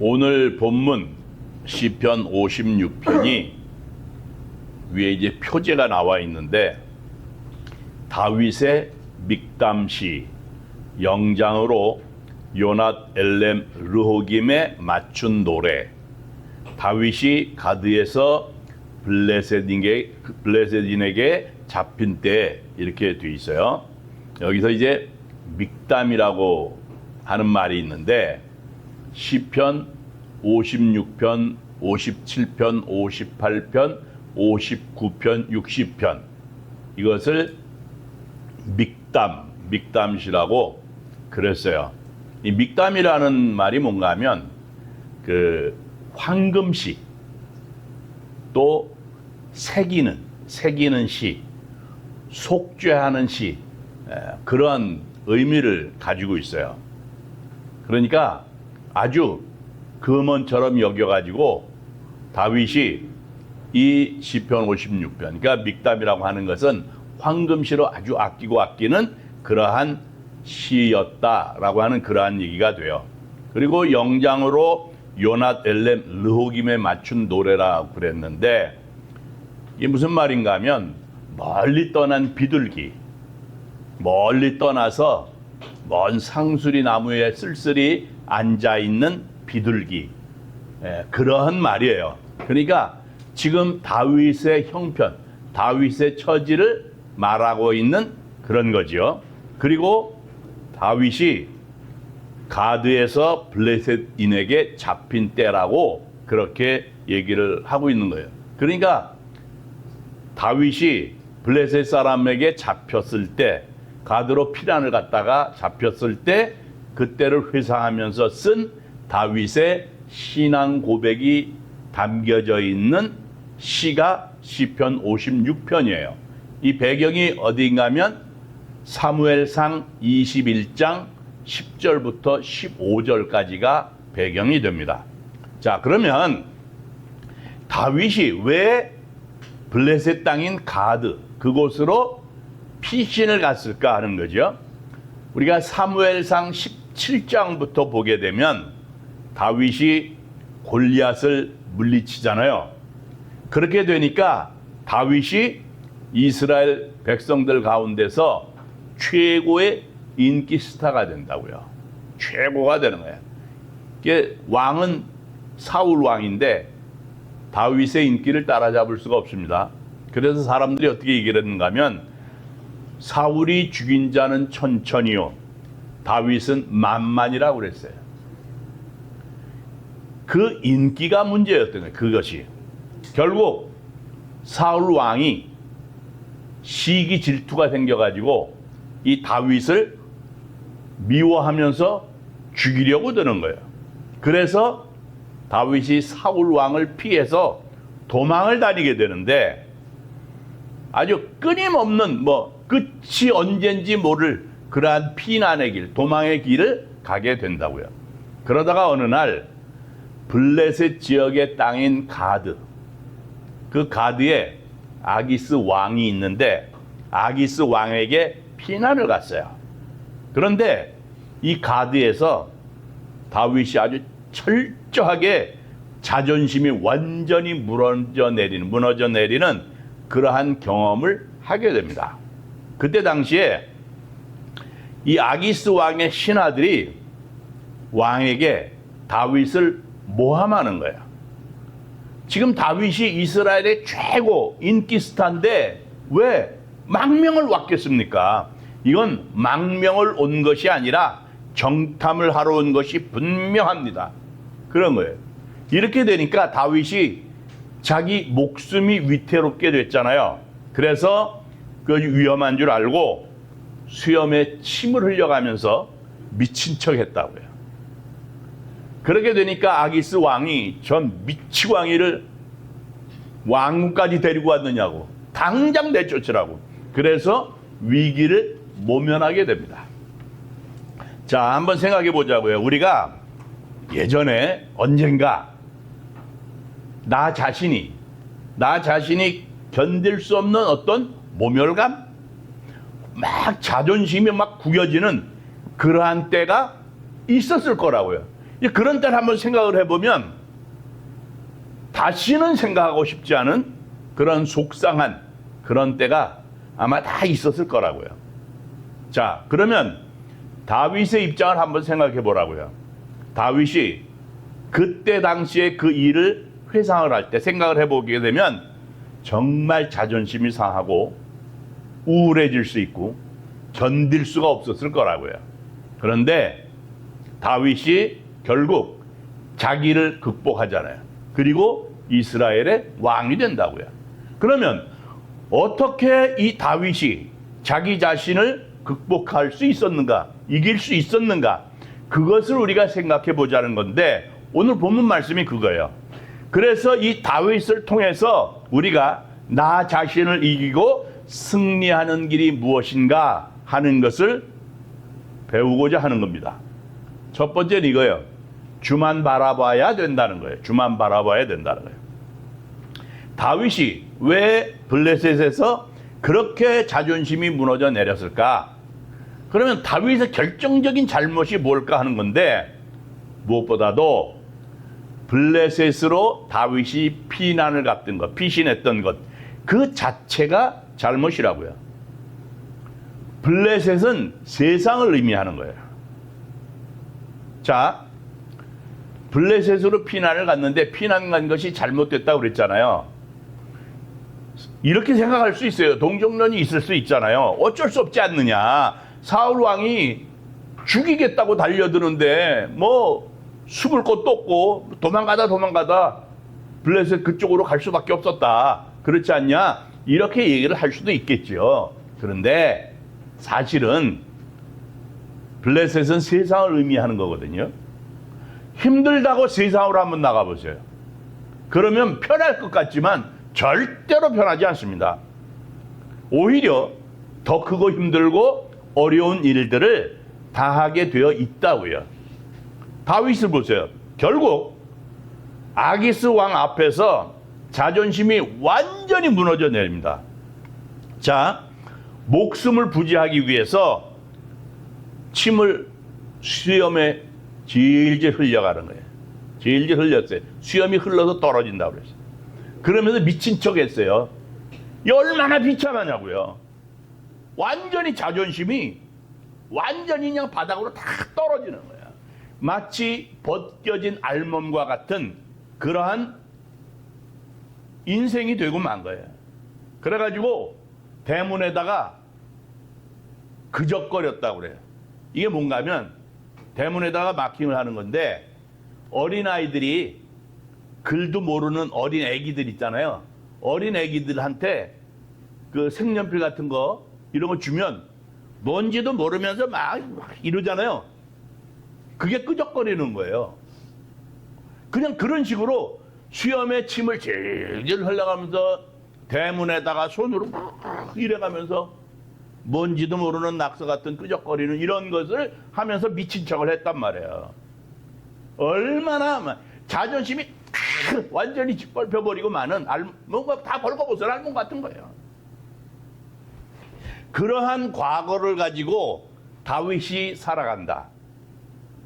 오늘 본문 시편 56편이 위에 이제 표제가 나와 있는데 다윗의 믹담시 영장으로 요낫 엘렘 르호김에 맞춘 노래, 다윗이 가드에서 블레셋인에게 잡힌 때 이렇게 돼 있어요. 여기서 이제 믹담이라고 하는 말이 있는데 시편 56편, 57편, 58편, 59편, 60편 이것을 믹담시라고 그랬어요. 이 믹담이라는 말이 뭔가 하면 그 황금시, 또 새기는 시, 속죄하는 시, 그런 의미를 가지고 있어요. 그러니까 아주 금원처럼 여겨가지고 다윗이 이 시편 56편, 그러니까 믹담이라고 하는 것은 황금시로 아주 아끼는 그러한 시였다라고 하는 그러한 얘기가 돼요. 그리고 영장으로 요낫 엘렘 르호김에 맞춘 노래라고 그랬는데 이게 무슨 말인가 하면 멀리 떠난 비둘기, 멀리 떠나서 먼 상수리 나무에 쓸쓸히 앉아있는 비둘기, 그러한 말이에요. 그러니까 지금 다윗의 형편, 다윗의 처지를 말하고 있는 그런 거지요. 그리고 다윗이 가드에서 블레셋인에게 잡힌 때라고 그렇게 얘기를 하고 있는 거예요. 그러니까 다윗이 블레셋 사람에게 잡혔을 때, 가드로 피난을 갔다가 잡혔을 때 그때를 회상하면서 쓴 다윗의 신앙 고백이 담겨져 있는 시가 시편 56편이에요. 이 배경이 어디인가 하면 사무엘상 21장 10절부터 15절까지가 배경이 됩니다. 자, 그러면 다윗이 왜 블레셋 땅인 가드, 그곳으로 피신을 갔을까 하는 거죠. 우리가 사무엘상 17장부터 보게 되면 다윗이 골리앗을 물리치잖아요. 그렇게 되니까 다윗이 이스라엘 백성들 가운데서 최고의 인기 스타가 된다고요. 최고가 되는 거예요. 이게 왕은 사울 왕인데 다윗의 인기를 따라잡을 수가 없습니다. 그래서 사람들이 어떻게 얘기를 했는가 하면 사울이 죽인 자는 천천히요, 다윗은 만만이라고 그랬어요. 그 인기가 문제였던 거예요. 그것이 결국 사울 왕이 시기 질투가 생겨가지고 이 다윗을 미워하면서 죽이려고 드는 거예요. 그래서 다윗이 사울 왕을 피해서 도망을 다니게 되는데 아주 끊임없는 끝이 언젠지 모를 그러한 피난의 길, 도망의 길을 가게 된다고요. 그러다가 어느 날 블레셋 지역의 땅인 가드, 그 가드에 아기스 왕이 있는데 아기스 왕에게 피난을 갔어요. 그런데 이 가드에서 다윗이 아주 철저하게 자존심이 완전히 무너져 내리는 그러한 경험을 하게 됩니다. 그때 당시에 이 아기스 왕의 신하들이 왕에게 다윗을 모함하는 거예요. 지금 다윗이 이스라엘의 최고 인기 스타인데 왜 망명을 왔겠습니까? 이건 망명을 온 것이 아니라 정탐을 하러 온 것이 분명합니다. 그런 거예요. 이렇게 되니까 다윗이 자기 목숨이 위태롭게 됐잖아요. 그래서 그 위험한 줄 알고 수염에 침을 흘려가면서 미친 척 했다고요. 그렇게 되니까 아기스 왕이 전 미치광이를 왕궁까지 데리고 왔느냐고, 당장 내쫓으라고. 그래서 위기를 모면하게 됩니다. 자, 한번 생각해 보자고요. 우리가 예전에 언젠가 나 자신이 견딜 수 없는 어떤 모멸감, 막 자존심이 막 구겨지는 그러한 때가 있었을 거라고요. 그런 때를 한번 생각을 해보면 다시는 생각하고 싶지 않은 그런 속상한 그런 때가 아마 다 있었을 거라고요. 자, 그러면 다윗의 입장을 한번 생각해 보라고요. 다윗이 그때 당시에 그 일을 회상을 할 때 생각을 해보게 되면 정말 자존심이 상하고 우울해질 수 있고 견딜 수가 없었을 거라고요. 그런데 다윗이 결국 자기를 극복하잖아요. 그리고 이스라엘의 왕이 된다고요. 그러면 어떻게 이 다윗이 자기 자신을 극복할 수 있었는가, 이길 수 있었는가, 그것을 우리가 생각해 보자는 건데 오늘 본문 말씀이 그거예요. 그래서 이 다윗을 통해서 우리가 나 자신을 이기고 승리하는 길이 무엇인가 하는 것을 배우고자 하는 겁니다. 첫 번째는 이거예요. 주만 바라봐야 된다는 거예요. 주만 바라봐야 된다는 거예요. 다윗이 왜 블레셋에서 그렇게 자존심이 무너져 내렸을까? 그러면 다윗의 결정적인 잘못이 뭘까 하는 건데 무엇보다도 블레셋으로 다윗이 피난을 갔던 것, 피신했던 것, 그 자체가 잘못이라고요. 블레셋은 세상을 의미하는 거예요. 자, 블레셋으로 피난을 갔는데 피난 간 것이 잘못됐다고 그랬잖아요. 이렇게 생각할 수 있어요. 동정론이 있을 수 있잖아요. 어쩔 수 없지 않느냐. 사울 왕이 죽이겠다고 달려드는데 뭐 숨을 곳도 없고 도망가다 블레셋 그쪽으로 갈 수밖에 없었다. 그렇지 않냐? 이렇게 얘기를 할 수도 있겠죠. 그런데 사실은 블레셋은 세상을 의미하는 거거든요. 힘들다고 세상으로 한번 나가보세요. 그러면 편할 것 같지만 절대로 편하지 않습니다. 오히려 더 크고 힘들고 어려운 일들을 당하게 되어 있다고요. 다윗을 보세요. 결국 아기스 왕 앞에서 자존심이 완전히 무너져 내립니다. 자, 목숨을 부지하기 위해서 침을 수염에 질질 흘려가는 거예요. 질질 흘렸어요. 수염이 흘러서 떨어진다고 그랬어요. 그러면서 미친 척 했어요. 이 얼마나 비참하냐고요. 완전히 자존심이 완전히 그냥 바닥으로 다 떨어지는 거야. 마치 벗겨진 알몸과 같은 그러한 인생이 되고 만 거예요. 그래가지고 대문에다가 그적거렸다고 그래요. 이게 뭔가 하면 대문에다가 마킹을 하는 건데 어린아이들이 글도 모르는 어린 애기들 있잖아요. 어린 애기들한테 그 색연필 같은 거 이런 거 주면 뭔지도 모르면서 막 이러잖아요. 그게 끄적거리는 거예요. 그냥 그런 식으로 수염에 침을 질질 흘려가면서 대문에다가 손으로 막 이래가면서 뭔지도 모르는 낙서 같은 끄적거리는 이런 것을 하면서 미친 척을 했단 말이에요. 얼마나 자존심이 완전히 짓밟혀버리고 많은 뭔가 다 벌거벗은 알몸 같은 거예요. 그러한 과거를 가지고 다윗이 살아간다.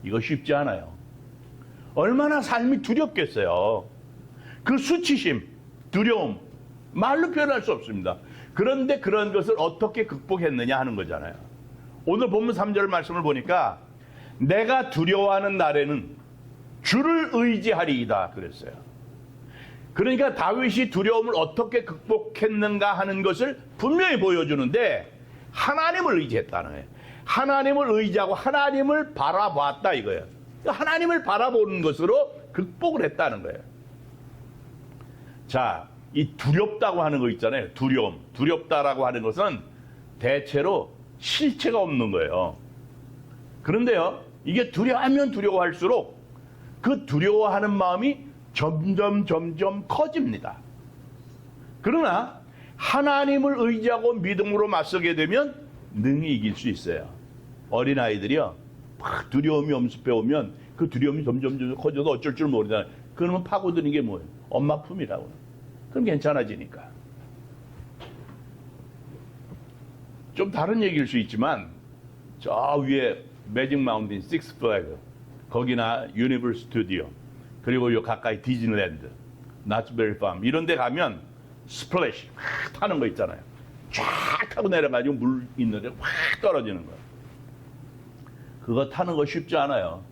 이거 쉽지 않아요. 얼마나 삶이 두렵겠어요. 그 수치심, 두려움, 말로 표현할 수 없습니다. 그런데 그런 것을 어떻게 극복했느냐 하는 거잖아요. 오늘 본문 3절 말씀을 보니까 내가 두려워하는 날에는 주를 의지하리이다 그랬어요. 그러니까 다윗이 두려움을 어떻게 극복했는가 하는 것을 분명히 보여주는데 하나님을 의지했다는 거예요. 하나님을 의지하고 하나님을 바라봤다 이거예요. 하나님을 바라보는 것으로 극복을 했다는 거예요. 자, 이 두렵다고 하는 거 있잖아요. 두려움. 두렵다라고 하는 것은 대체로 실체가 없는 거예요. 그런데요, 이게 두려워하면 두려워할수록 그 두려워하는 마음이 점점 커집니다. 그러나 하나님을 의지하고 믿음으로 맞서게 되면 능히 이길 수 있어요. 어린아이들이요, 막 두려움이 엄습해 오면 그 두려움이 점점 커져서 어쩔 줄 모르잖아요. 그러면 파고드는 게 뭐예요? 엄마 품이라고. 그럼 괜찮아지니까. 좀 다른 얘기일 수 있지만 저 위에 매직 마운틴 식스 플래그 거기나 유니버스 스튜디오, 그리고 요 가까이 디즈니랜드, 나츠베리 팜 이런 데 가면 스플래시 확 타는 거 있잖아요. 쫙 타고 내려가지고 물 있는데 확 떨어지는 거예요. 그거 타는 거 쉽지 않아요.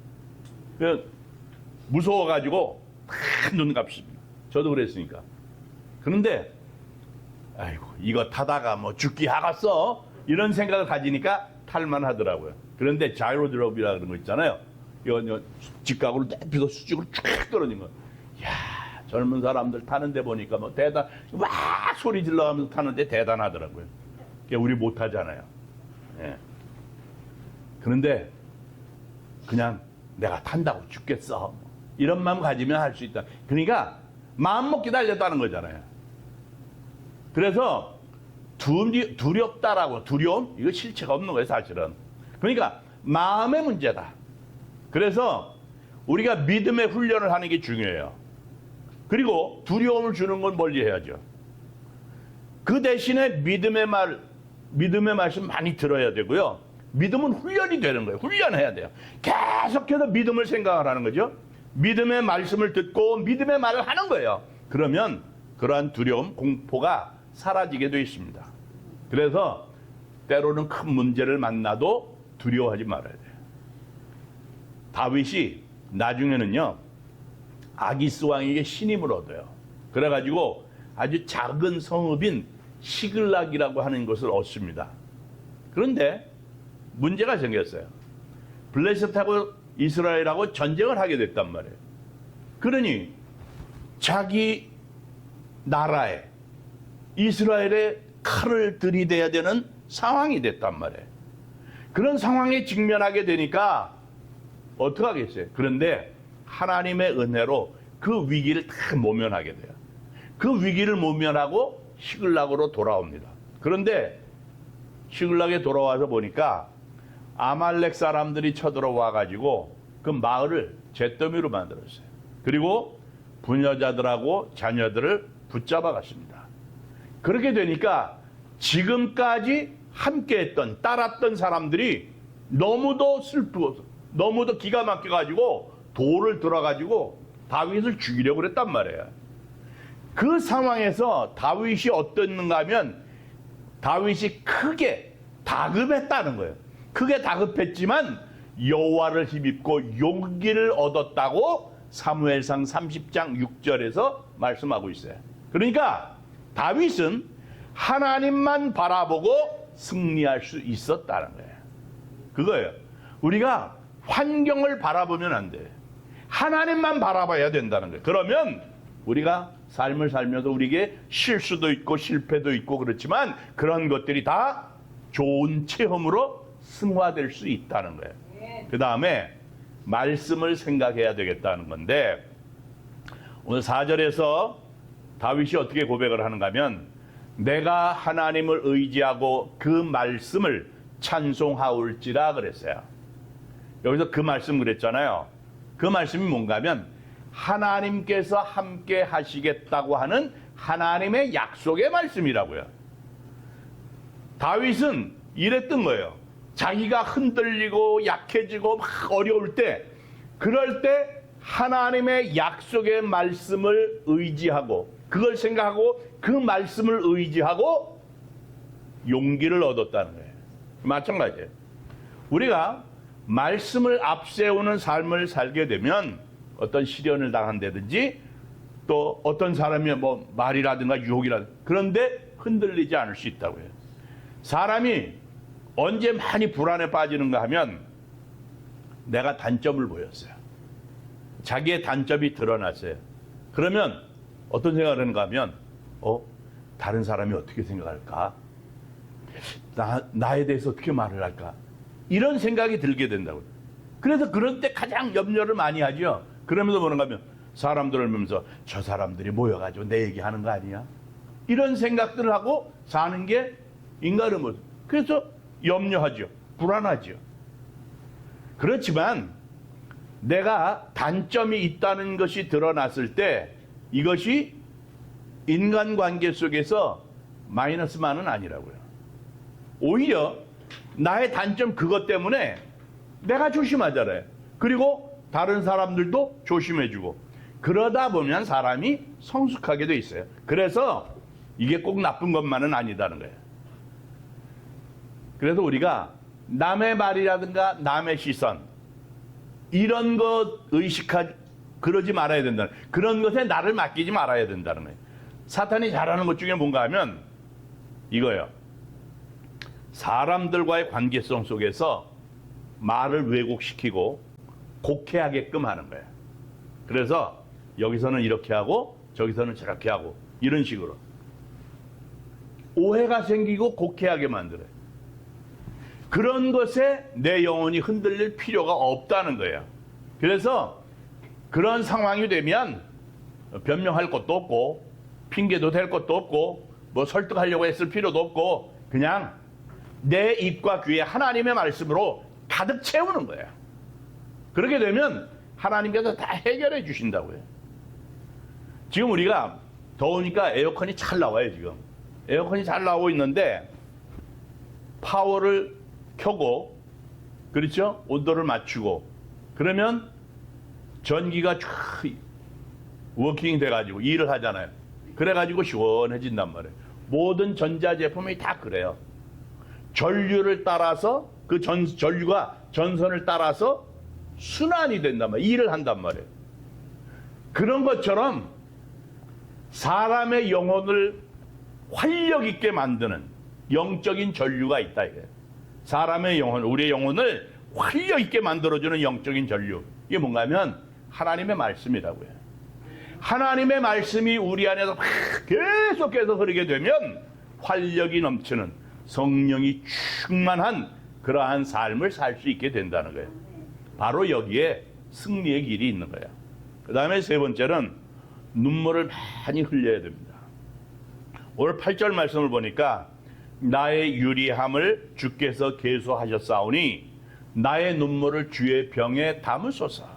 무서워가지고 확 눈 감습니다. 저도 그랬으니까. 그런데 아이고 이거 타다가 뭐 죽기 하겠어 이런 생각을 가지니까 탈만 하더라고요. 그런데 자이로 드롭이라 그런 거 있잖아요. 이거 직각으로 내비서 수직으로 쫙 떨어진 거. 야 젊은 사람들 타는데 보니까 뭐 와 소리 질러가면서 타는데 대단하더라고요. 우리 못 하잖아요. 예. 그런데 그냥 내가 탄다고 죽겠어 이런 마음 가지면 할 수 있다. 그러니까 마음 먹기 달렸다는 거잖아요. 그래서 두렵다라고, 두려움 이거 실체가 없는 거예요 사실은. 그러니까 마음의 문제다. 그래서 우리가 믿음의 훈련을 하는 게 중요해요. 그리고 두려움을 주는 건 멀리 해야죠. 그 대신에 믿음의 말씀 많이 들어야 되고요. 믿음은 훈련이 되는 거예요. 훈련해야 돼요. 계속해서 믿음을 생각을 하는 거죠. 믿음의 말씀을 듣고 믿음의 말을 하는 거예요. 그러면 그러한 두려움, 공포가 사라지게 되어 있습니다. 그래서 때로는 큰 문제를 만나도 두려워하지 말아야 돼요. 다윗이 나중에는요, 아기스 왕에게 신임을 얻어요. 그래가지고 아주 작은 성읍인 시글락이라고 하는 것을 얻습니다. 그런데 문제가 생겼어요. 블레셋하고 이스라엘하고 전쟁을 하게 됐단 말이에요. 그러니 자기 나라에 이스라엘에 칼을 들이대야 되는 상황이 됐단 말이에요. 그런 상황에 직면하게 되니까 어떡하겠어요? 그런데 하나님의 은혜로 그 위기를 다 모면하게 돼요. 그 위기를 모면하고 시글락으로 돌아옵니다. 그런데 시글락에 돌아와서 보니까 아말렉 사람들이 쳐들어와 가지고 그 마을을 잿더미로 만들었어요. 그리고 부녀자들하고 자녀들을 붙잡아 갔습니다. 그렇게 되니까 지금까지 함께했던 따랐던 사람들이 너무도 슬프고 너무도 기가 막혀 가지고 돌을 들어 가지고 다윗을 죽이려고 그랬단 말이에요. 그 상황에서 다윗이 어땠는가 하면 다윗이 크게 다급했다는 거예요. 크게 다급했지만 여호와를 힘입고 용기를 얻었다고 사무엘상 30장 6절에서 말씀하고 있어요. 그러니까 다윗은 하나님만 바라보고 승리할 수 있었다는 거예요. 그거예요. 우리가 환경을 바라보면 안 돼. 하나님만 바라봐야 된다는 거예요. 그러면 우리가 삶을 살면서 우리에게 실수도 있고 실패도 있고 그렇지만 그런 것들이 다 좋은 체험으로 승화될 수 있다는 거예요. 그 다음에 말씀을 생각해야 되겠다는 건데 오늘 4절에서 다윗이 어떻게 고백을 하는가 하면 내가 하나님을 의지하고 그 말씀을 찬송하올지라 그랬어요. 여기서 그 말씀 그랬잖아요. 그 말씀이 뭔가 하면 하나님께서 함께 하시겠다고 하는 하나님의 약속의 말씀이라고요. 다윗은 이랬던 거예요. 자기가 흔들리고 약해지고 막 어려울 때 그럴 때 하나님의 약속의 말씀을 의지하고 그걸 생각하고 그 말씀을 의지하고 용기를 얻었다는 거예요. 마찬가지예요. 우리가 말씀을 앞세우는 삶을 살게 되면 어떤 시련을 당한다든지 또 어떤 사람이 뭐 말이라든가 유혹이라든가 그런데 흔들리지 않을 수 있다고 해요. 사람이 언제 많이 불안에 빠지는가 하면 내가 단점을 보였어요. 자기의 단점이 드러났어요. 그러면 어떤 생각을 하는가 하면 다른 사람이 어떻게 생각할까? 나에 대해서 어떻게 말을 할까? 이런 생각이 들게 된다고요. 그래서 그런 때 가장 염려를 많이 하죠. 그러면서 뭐는가 하면 사람들을 보면서 저 사람들이 모여가지고 내 얘기하는 거 아니야? 이런 생각들을 하고 사는 게 인간의 모습. 그래서 염려하죠. 불안하죠. 그렇지만 내가 단점이 있다는 것이 드러났을 때 이것이 인간관계 속에서 마이너스만은 아니라고요. 오히려 나의 단점 그것 때문에 내가 조심하잖아요. 그리고 다른 사람들도 조심해주고 그러다 보면 사람이 성숙하게 돼 있어요. 그래서 이게 꼭 나쁜 것만은 아니다는 거예요. 그래서 우리가 남의 말이라든가 남의 시선 이런 것 그러지 말아야 된다는 거예요. 그런 것에 나를 맡기지 말아야 된다는 거예요. 사탄이 잘하는 것 중에 뭔가 하면 이거예요. 사람들과의 관계성 속에서 말을 왜곡시키고 곡해하게끔 하는 거예요. 그래서 여기서는 이렇게 하고 저기서는 저렇게 하고 이런 식으로 오해가 생기고 곡해하게 만들어요. 그런 것에 내 영혼이 흔들릴 필요가 없다는 거예요. 그래서 그런 상황이 되면 변명할 것도 없고 핑계도 댈 것도 없고 뭐 설득하려고 했을 필요도 없고 그냥 내 입과 귀에 하나님의 말씀으로 가득 채우는 거예요. 그렇게 되면 하나님께서 다 해결해 주신다고요. 지금 우리가 더우니까 에어컨이 잘 나와요. 지금 에어컨이 잘 나오고 있는데 파워를 켜고 그렇죠? 온도를 맞추고 그러면 전기가 쫙 워킹 돼가지고 일을 하잖아요. 그래가지고 시원해진단 말이에요. 모든 전자제품이 다 그래요. 전류를 따라서 그 전류가 전선을 따라서 순환이 된단 말이에요. 일을 한단 말이에요. 그런 것처럼 사람의 영혼을 활력 있게 만드는 영적인 전류가 있다 이거예요. 사람의 영혼, 우리의 영혼을 활력 있게 만들어주는 영적인 전류. 이게 뭔가 하면 하나님의 말씀이라고요. 하나님의 말씀이 우리 안에서 계속해서 흐르게 되면 활력이 넘치는 성령이 충만한 그러한 삶을 살 수 있게 된다는 거예요. 바로 여기에 승리의 길이 있는 거예요. 그 다음에 세 번째는 눈물을 많이 흘려야 됩니다. 오늘 8절 말씀을 보니까 나의 유리함을 주께서 계수하셨사오니 나의 눈물을 주의 병에 담으소서.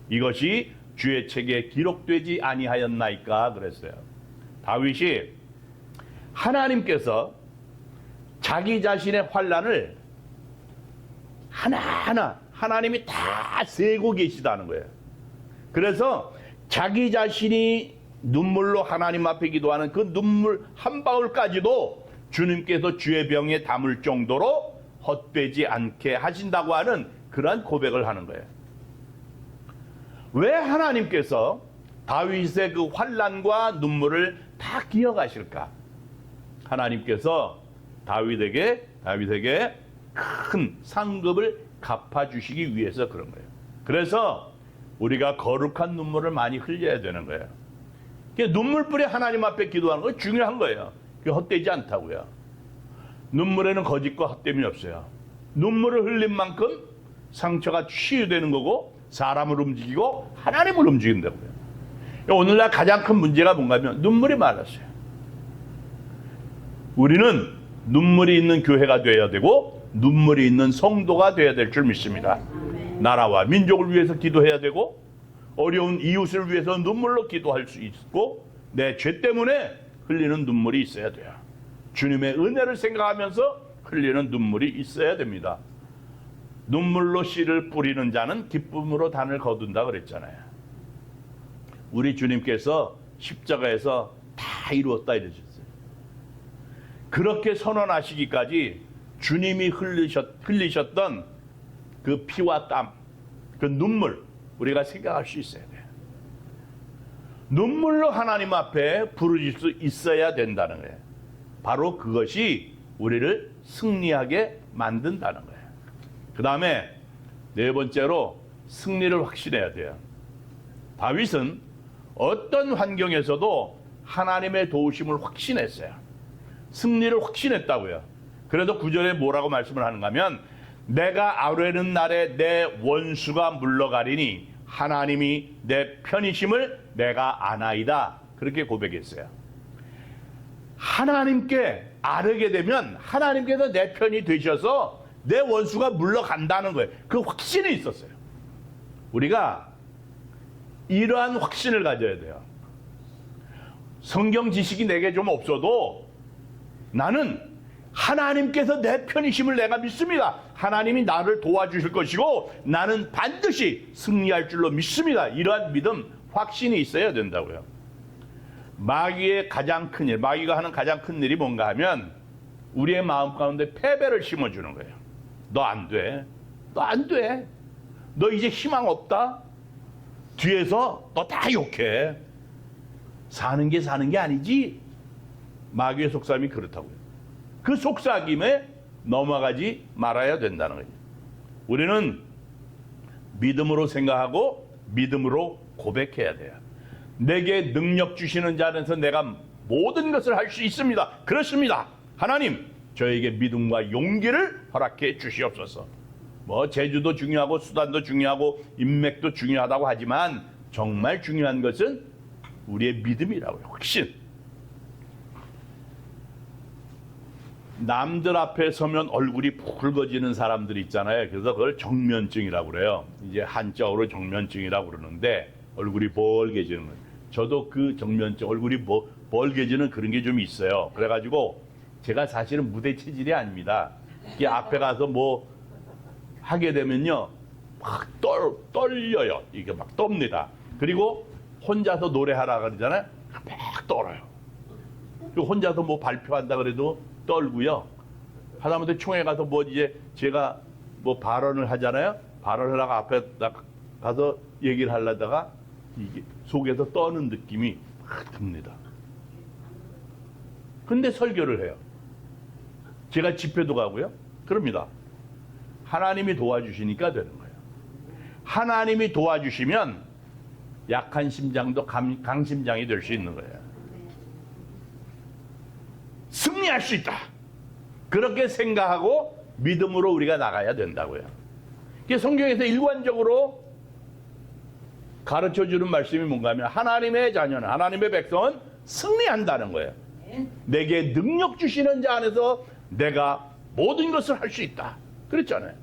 이것이 주의 책에 기록되지 아니하였나이까 그랬어요. 다윗이 하나님께서 자기 자신의 환난을 하나하나 하나님이 다 세고 계시다는 거예요. 그래서 자기 자신이 눈물로 하나님 앞에 기도하는 그 눈물 한 방울까지도 주님께서 주의 병에 담을 정도로 헛되지 않게 하신다고 하는 그러한 고백을 하는 거예요. 왜 하나님께서 다윗의 그 환난과 눈물을 다 기억하실까? 하나님께서 다윗에게 큰 상급을 갚아주시기 위해서 그런 거예요. 그래서 우리가 거룩한 눈물을 많이 흘려야 되는 거예요. 눈물뿐에 하나님 앞에 기도하는 거 중요한 거예요. 그게 헛되지 않다고요. 눈물에는 거짓과 헛됨이 없어요. 눈물을 흘린 만큼 상처가 치유되는 거고 사람을 움직이고 하나님을 움직인다고요. 오늘날 가장 큰 문제가 뭔가 하면 눈물이 많았어요. 우리는 눈물이 있는 교회가 되어야 되고 눈물이 있는 성도가 되어야 될 줄 믿습니다. 나라와 민족을 위해서 기도해야 되고 어려운 이웃을 위해서 눈물로 기도할 수 있고 내 죄 때문에 흘리는 눈물이 있어야 돼요. 주님의 은혜를 생각하면서 흘리는 눈물이 있어야 됩니다. 눈물로 씨를 뿌리는 자는 기쁨으로 단을 거둔다 그랬잖아요. 우리 주님께서 십자가에서 다 이루었다 이러셨어요. 그렇게 선언하시기까지 주님이 흘리셨던 그 피와 땀, 그 눈물 우리가 생각할 수 있어야 돼요. 눈물로 하나님 앞에 부르실 수 있어야 된다는 거예요. 바로 그것이 우리를 승리하게 만든다는 거예요. 그 다음에 네 번째로 승리를 확신해야 돼요. 다윗은 어떤 환경에서도 하나님의 도우심을 확신했어요. 승리를 확신했다고요. 그래도 9절에 뭐라고 말씀을 하는가 하면 내가 아뢰는 날에 내 원수가 물러가리니 하나님이 내 편이심을 내가 아나이다. 그렇게 고백했어요. 하나님께 아뢰게 되면 하나님께서 내 편이 되셔서 내 원수가 물러간다는 거예요. 그 확신이 있었어요. 우리가 이러한 확신을 가져야 돼요. 성경 지식이 내게 좀 없어도 나는 하나님께서 내 편이심을 내가 믿습니다. 하나님이 나를 도와주실 것이고 나는 반드시 승리할 줄로 믿습니다. 이러한 믿음, 확신이 있어야 된다고요. 마귀의 가장 큰 일, 마귀가 하는 가장 큰 일이 뭔가 하면 우리의 마음 가운데 패배를 심어주는 거예요. 너 안 돼. 너 안 돼. 너 이제 희망 없다. 뒤에서 너 다 욕해. 사는 게 아니지. 마귀의 속삭임이 그렇다고요. 그 속삭임에 넘어가지 말아야 된다는 거예요. 우리는 믿음으로 생각하고 믿음으로 고백해야 돼요. 내게 능력 주시는 자 안에서 내가 모든 것을 할 수 있습니다. 그렇습니다. 하나님, 저에게 믿음과 용기를 허락해 주시옵소서. 뭐 재주도 중요하고 수단도 중요하고 인맥도 중요하다고 하지만 정말 중요한 것은 우리의 믿음이라고요. 확신. 남들 앞에 서면 얼굴이 붉어지는 사람들 있잖아요. 그래서 그걸 정면증이라고 그래요. 이제 한자어로 정면증이라고 그러는데 얼굴이 벌게지는 거예요. 저도 그 정면증, 얼굴이 벌게지는 그런 게 좀 있어요. 그래가지고 제가 사실은 무대 체질이 아닙니다. 이게 앞에 가서 뭐 하게 되면요, 막 떨려요. 이게 막 떱니다. 그리고 혼자서 노래하라 그러잖아요. 막 떨어요. 그리고 혼자서 뭐 발표한다 그래도 떨고요. 하다못해 총회 가서 뭐 이제 제가 뭐 발언을 하잖아요. 발언을 하다가 앞에 가서 얘기를 하려다가 이게 속에서 떠는 느낌이 막 듭니다. 근데 설교를 해요. 제가 집회도 가고요. 그럽니다. 하나님이 도와주시니까 되는 거예요. 하나님이 도와주시면 약한 심장도 강심장이 될 수 있는 거예요. 승리할 수 있다. 그렇게 생각하고 믿음으로 우리가 나가야 된다고요. 성경에서 일관적으로 가르쳐주는 말씀이 뭔가 하면 하나님의 자녀는, 하나님의 백성은 승리한다는 거예요. 내게 능력 주시는 자 안에서 내가 모든 것을 할 수 있다. 그랬잖아요.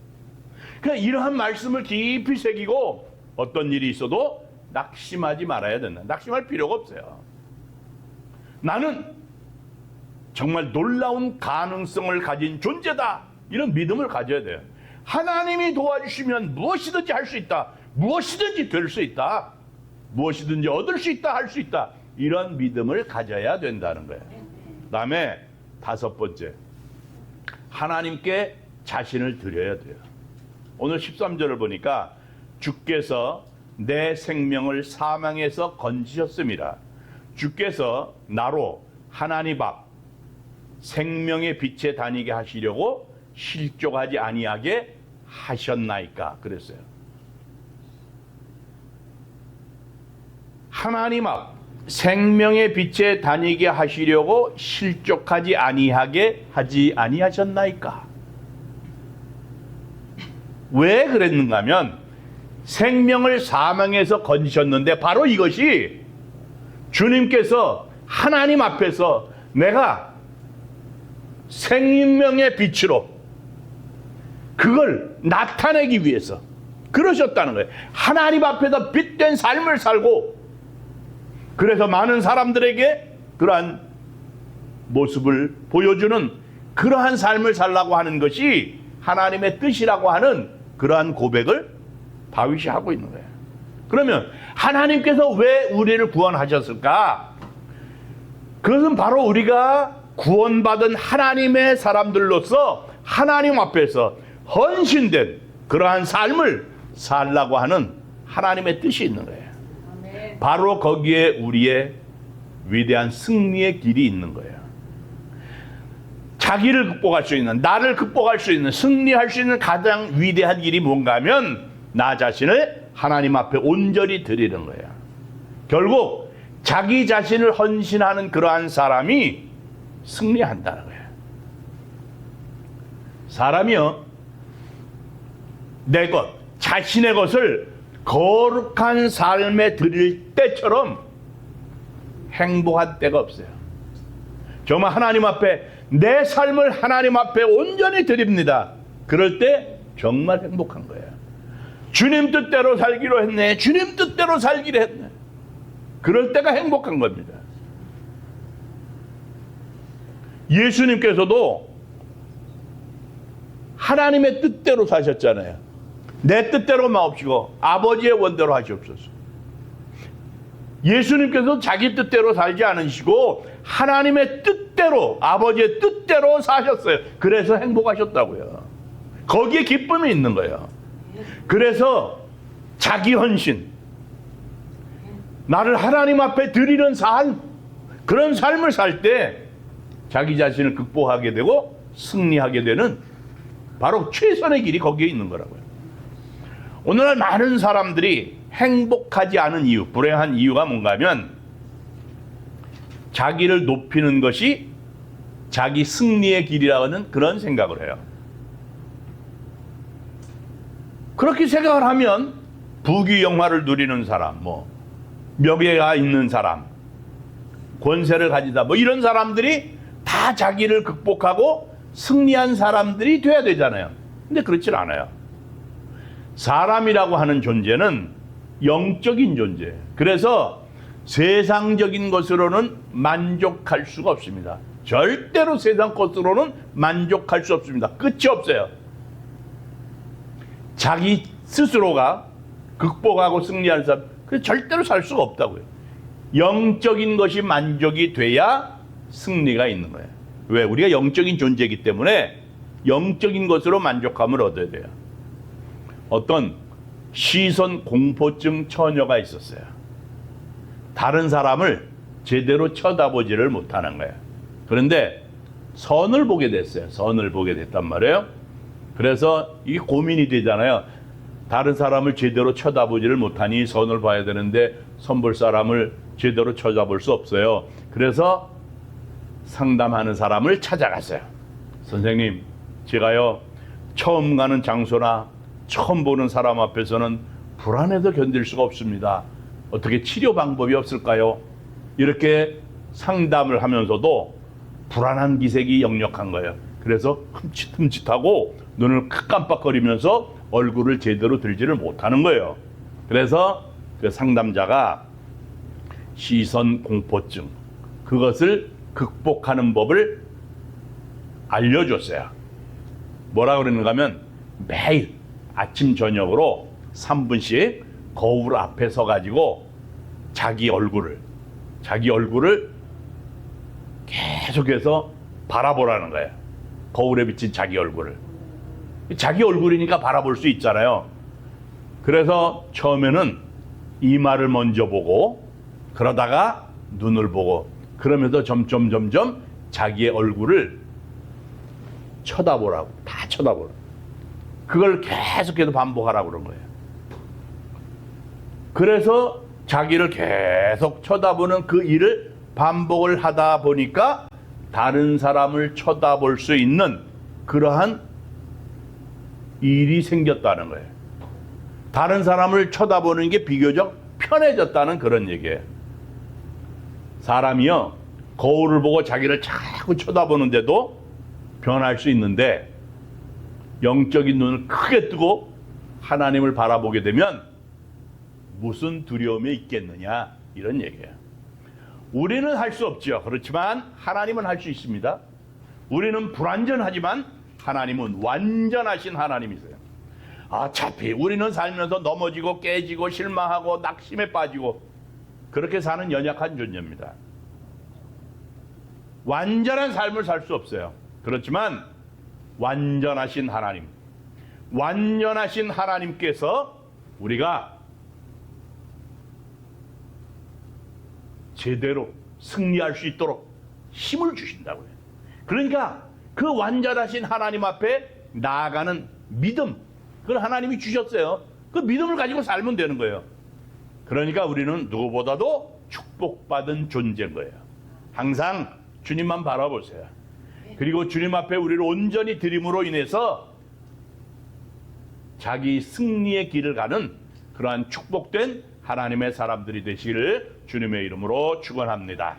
그냥 이러한 말씀을 깊이 새기고 어떤 일이 있어도 낙심하지 말아야 된다. 낙심할 필요가 없어요. 나는 정말 놀라운 가능성을 가진 존재다. 이런 믿음을 가져야 돼요. 하나님이 도와주시면 무엇이든지 할 수 있다. 무엇이든지 될 수 있다. 무엇이든지 얻을 수 있다. 할 수 있다. 이런 믿음을 가져야 된다는 거예요. 그 다음에 5번째, 하나님께 자신을 드려야 돼요. 오늘 13절을 보니까 주께서 내 생명을 사망에서 건지셨습니다. 주께서 나로 하나님 앞 생명의 빛에 다니게 하시려고 실족하지 아니하게 하셨나이까 그랬어요. 하나님 앞 생명의 빛에 다니게 하시려고 실족하지 아니하게 하지 아니하셨나이까. 왜 그랬는가 하면 생명을 사망에서 건지셨는데 바로 이것이 주님께서 하나님 앞에서 내가 생명의 빛으로 그걸 나타내기 위해서 그러셨다는 거예요. 하나님 앞에서 빛된 삶을 살고 그래서 많은 사람들에게 그러한 모습을 보여주는 그러한 삶을 살라고 하는 것이 하나님의 뜻이라고 하는 그러한 고백을 다윗이 하고 있는 거예요. 그러면 하나님께서 왜 우리를 구원하셨을까? 그것은 바로 우리가 구원받은 하나님의 사람들로서 하나님 앞에서 헌신된 그러한 삶을 살라고 하는 하나님의 뜻이 있는 거예요. 바로 거기에 우리의 위대한 승리의 길이 있는 거예요. 자기를 극복할 수 있는, 나를 극복할 수 있는, 승리할 수 있는 가장 위대한 길이 뭔가 하면 나 자신을 하나님 앞에 온전히 드리는 거예요. 결국 자기 자신을 헌신하는 그러한 사람이 승리한다는 거예요. 사람이요, 내 것, 자신의 것을 거룩한 삶에 드릴 때처럼 행복한 때가 없어요. 정말 하나님 앞에 내 삶을 하나님 앞에 온전히 드립니다. 그럴 때 정말 행복한 거예요. 주님 뜻대로 살기로 했네. 주님 뜻대로 살기로 했네. 그럴 때가 행복한 겁니다. 예수님께서도 하나님의 뜻대로 사셨잖아요. 내 뜻대로 마옵시고 아버지의 원대로 하시옵소서. 예수님께서 자기 뜻대로 살지 않으시고 하나님의 뜻대로, 아버지의 뜻대로 사셨어요. 그래서 행복하셨다고요. 거기에 기쁨이 있는 거예요. 그래서 자기 헌신, 나를 하나님 앞에 드리는 삶, 그런 삶을 살 때 자기 자신을 극복하게 되고 승리하게 되는 바로 최선의 길이 거기에 있는 거라고요. 오늘날 많은 사람들이 행복하지 않은 이유, 불행한 이유가 뭔가 하면 자기를 높이는 것이 자기 승리의 길이라는 그런 생각을 해요. 그렇게 생각을 하면 부귀영화를 누리는 사람, 명예가 있는 사람, 권세를 가지다, 이런 사람들이 다 자기를 극복하고 승리한 사람들이 돼야 되잖아요. 근데 그렇진 않아요. 사람이라고 하는 존재는 영적인 존재. 그래서 세상적인 것으로는 만족할 수가 없습니다. 절대로 세상 것으로는 만족할 수 없습니다. 끝이 없어요. 자기 스스로가 극복하고 승리하는 사람, 그래서 절대로 살 수가 없다고요. 영적인 것이 만족이 돼야 승리가 있는 거예요. 왜? 우리가 영적인 존재이기 때문에 영적인 것으로 만족감을 얻어야 돼요. 어떤 시선 공포증 처녀가 있었어요. 다른 사람을 제대로 쳐다보지를 못하는 거예요. 그런데 선을 보게 됐어요. 선을 보게 됐단 말이에요. 그래서 이게 고민이 되잖아요. 다른 사람을 제대로 쳐다보지를 못하니 선을 봐야 되는데 선 볼 사람을 제대로 쳐다볼 수 없어요. 그래서 상담하는 사람을 찾아갔어요. 선생님, 제가요 처음 가는 장소나 처음 보는 사람 앞에서는 불안해서 견딜 수가 없습니다. 어떻게 치료 방법이 없을까요? 이렇게 상담을 하면서도 불안한 기색이 역력한 거예요. 그래서 흠칫흠칫하고 눈을 깜빡거리면서 얼굴을 제대로 들지를 못하는 거예요. 그래서 그 상담자가 시선 공포증, 그것을 극복하는 법을 알려줬어요. 뭐라 그러는가 하면 매일 아침 저녁으로 3분씩 거울 앞에 서가지고 자기 얼굴을 계속해서 바라보라는 거예요. 거울에 비친 자기 얼굴을. 자기 얼굴이니까 바라볼 수 있잖아요. 그래서 처음에는 이마를 먼저 보고 그러다가 눈을 보고 그러면서 점점 자기의 얼굴을 쳐다보라고, 다 쳐다보라고. 그걸 계속해서 반복하라고 그런 거예요. 그래서 자기를 계속 쳐다보는 그 일을 반복을 하다 보니까 다른 사람을 쳐다볼 수 있는 그러한 일이 생겼다는 거예요. 다른 사람을 쳐다보는 게 비교적 편해졌다는 그런 얘기예요. 사람이요, 거울을 보고 자기를 자꾸 쳐다보는데도 변할 수 있는데 영적인 눈을 크게 뜨고 하나님을 바라보게 되면 무슨 두려움이 있겠느냐, 이런 얘기예요. 우리는 할 수 없죠. 그렇지만 하나님은 할 수 있습니다. 우리는 불완전하지만 하나님은 완전하신 하나님이세요. 어차피 우리는 살면서 넘어지고 깨지고 실망하고 낙심에 빠지고 그렇게 사는 연약한 존재입니다. 완전한 삶을 살 수 없어요. 그렇지만 완전하신 하나님께서 우리가 제대로 승리할 수 있도록 힘을 주신다고요. 그러니까 그 완전하신 하나님 앞에 나아가는 믿음, 그걸 하나님이 주셨어요. 그 믿음을 가지고 살면 되는 거예요. 그러니까 우리는 누구보다도 축복받은 존재인 거예요. 항상 주님만 바라보세요. 그리고 주님 앞에 우리를 온전히 드림으로 인해서 자기 승리의 길을 가는 그러한 축복된 하나님의 사람들이 되시기를 주님의 이름으로 축원합니다.